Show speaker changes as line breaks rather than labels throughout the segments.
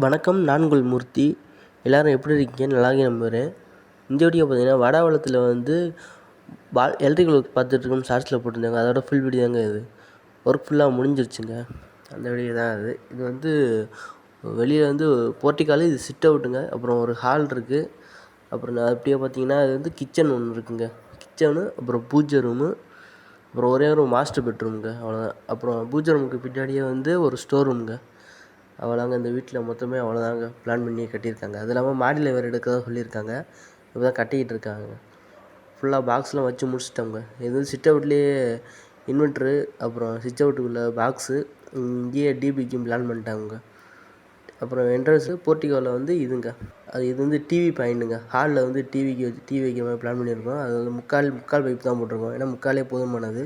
வணக்கம். நான் உங்கள் மூர்த்தி. எல்லோரும் எப்படி இருக்கீங்க? நல்லா இருக்கீங்க நம்புகிறேன். இந்த வீடியோ பார்த்தீங்கன்னா வடாவளத்தில் வந்து எலக்ட்ரிக்கல் ஒர்க் பார்த்துட்ருக்கோம்னு ஷார்ட்ஸில் போட்டிருந்தாங்க. அதோட ஃபுல் வீடியோ தாங்க இது. ஒர்க் ஃபுல்லாக முடிஞ்சிருச்சுங்க. அந்த வீடியோ தான் அது. இது வந்து வெளியில் வந்து போர்ட்டிக்காலு, இது சிட் அவுட்டுங்க. அப்புறம் ஒரு ஹால் இருக்குது. அப்புறம் அப்படியே பார்த்தீங்கன்னா அது வந்து கிச்சன் ஒன்று இருக்குங்க. கிச்சனு, அப்புறம் பூஜை ரூமு, அப்புறம் ஒரே ஒரு மாஸ்டர் பெட்ரூமுங்க. அவ்வளோதான். அப்புறம் பூஜை ரூமுக்கு பின்னாடியே வந்து ஒரு ஸ்டோர் ரூமுங்க. அவ்வளோதாங்க. இந்த வீட்டில் மொத்தமே அவ்வளோதாங்க பிளான் பண்ணி கட்டியிருக்காங்க. அது இல்லாமல் மாடியில் வேறு எடுக்கிறதா சொல்லியிருக்காங்க. இப்போ தான் கட்டிக்கிட்டு இருக்காங்க. ஃபுல்லாக பாக்ஸ்லாம் வச்சு முடிச்சிட்டோங்க. இது வந்து சிட் அவுட்லேயே இன்வெர்ட்ரு, அப்புறம் சிட் அவுட்டுக்குள்ளே பாக்ஸு, இங்கேயே டிபிக்கும் பிளான் பண்ணிட்டாங்க. அப்புறம் என்ட்ரன்ஸு போர்ட்டிகோவில் வந்து இதுங்க, இது வந்து டிவி பாயிண்ட்டுங்க. ஹாலில் வந்து டிவி வைக்கிற மாதிரி பிளான் பண்ணியிருக்கோம். அது வந்து முக்கால் பைப் தான் போட்டிருக்கோம். ஏன்னா முக்காலே போதுமானது.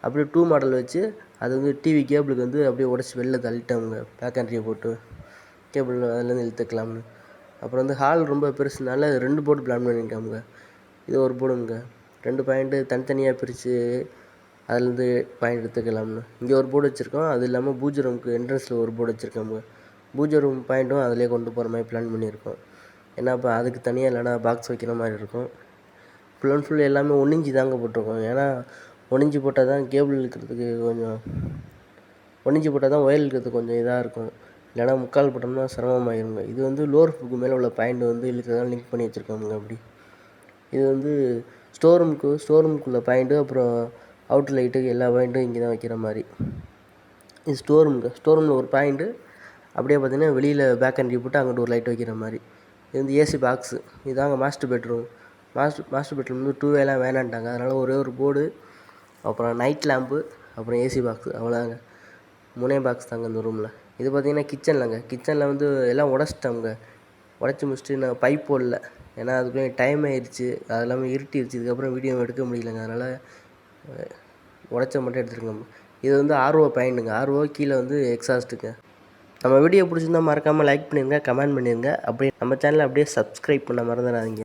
அப்படியே 2 மாடல் வச்சு அது வந்து டிவி கேபிளுக்கு வந்து அப்படியே உடச்சி வெளில தள்ளிட்டோம்ங்க. பேக் என்ட்ரியை போட்டு கேபிள் அதுலேருந்து இழுத்துக்கலாம்னு. அப்புறம் வந்து ஹால் ரொம்ப பெருசுனால 2 போர்டு பிளான் பண்ணிட்டோம்ங்க. இது ஒரு போர்டுங்க. 2 பாயிண்ட்டு தனித்தனியாக பிரித்து அதுலேருந்து பாயிண்ட் எடுத்துக்கலாம்னு. இங்கே ஒரு போர்டு வச்சுருக்கோம். அது இல்லாமல் பூஜை ரூமுக்கு என்ட்ரன்ஸில் ஒரு போர்டு வச்சுருக்கோம்ங்க. பூஜை ரூம் பாயிண்ட்டும் அதிலே கொண்டு போகிற மாதிரி பிளான் பண்ணியிருக்கோம். ஏன்னா இப்போ அதுக்கு தனியாக இல்லைனா பாக்ஸ் வைக்கிற மாதிரி இருக்கும். ஃபுல் அண்ட் ஃபுல் எல்லாமே 1 இன்ச்சு தாங்க போட்டிருக்கோம். ஏன்னா 1 இன்ச்சு போட்டால் தான் கேபிள் இழுக்கிறதுக்கு கொஞ்சம் 1 இன்ச்சு போட்டால் தான் ஒயர் இழுக்கிறதுக்கு கொஞ்சம் இதாக இருக்கும். இல்லைனா முக்கால் போட்டோம்னா சிரமமாயிருங்க. இது வந்து லோர் ரூஃபுக்கு மேலே உள்ள பாயிண்ட் வந்து இழுக்கிறதால லிங்க் பண்ணி வச்சுருக்கோமுங்க. அப்படி இது வந்து ஸ்டோர் ரூமுக்குள்ள பாயிண்ட்டு, அப்புறம் அவுட்ரு லைட்டுக்கு எல்லா பாயிண்ட்டும் இங்கே தான் வைக்கிற மாதிரி. இது ஸ்டோர் ரூமில் ஒரு பாயிண்ட்டு. அப்படியே பார்த்திங்கன்னா வெளியில் பேக் என்ட்ரி போட்டு அங்கிட்டு ஒரு லைட் வைக்கிற மாதிரி. இது வந்து ஏசி பாக்ஸு. இதாங்க மாஸ்டர் பெட்ரூம். மாஸ்டர் பெட்ரூம் வந்து 2 வேலாம் வேணான்ட்டாங்க. அதனால் ஒரே ஒரு போர்டு, அப்புறம் நைட் லேம்பு, அப்புறம் ஏசி பாக்ஸு. அவ்வளோதாங்க. 3 பாக்ஸ் தாங்க இந்த ரூமில். இது பார்த்திங்கன்னா கிச்சனில் வந்து எல்லாம் உடச்சிட்டோங்க. உடச்சி முடிச்சுட்டு நான் பைப் போடல. ஏன்னா அதுக்குள்ளே டைம் ஆயிடுச்சு. அது இல்லாமல் இருட்டிடுச்சு. இதுக்கப்புறம் வீடியோ எடுக்க முடியலங்க. அதனால் உடச்ச மட்டும் எடுத்துருக்கோம். இது வந்து ஆர்ஓ பாயிண்ட்டுங்க. ஆர்ஓ கீழே வந்து எக்ஸாஸ்ட்டுங்க. நம்ம வீடியோ பிடிச்சிருந்தா மறக்காமல் லைக் பண்ணிடுங்க, கமெண்ட் பண்ணிடுங்க. அப்படியே நம்ம சேனலை அப்படியே சப்ஸ்கிரைப் பண்ண மறந்துடாதீங்க.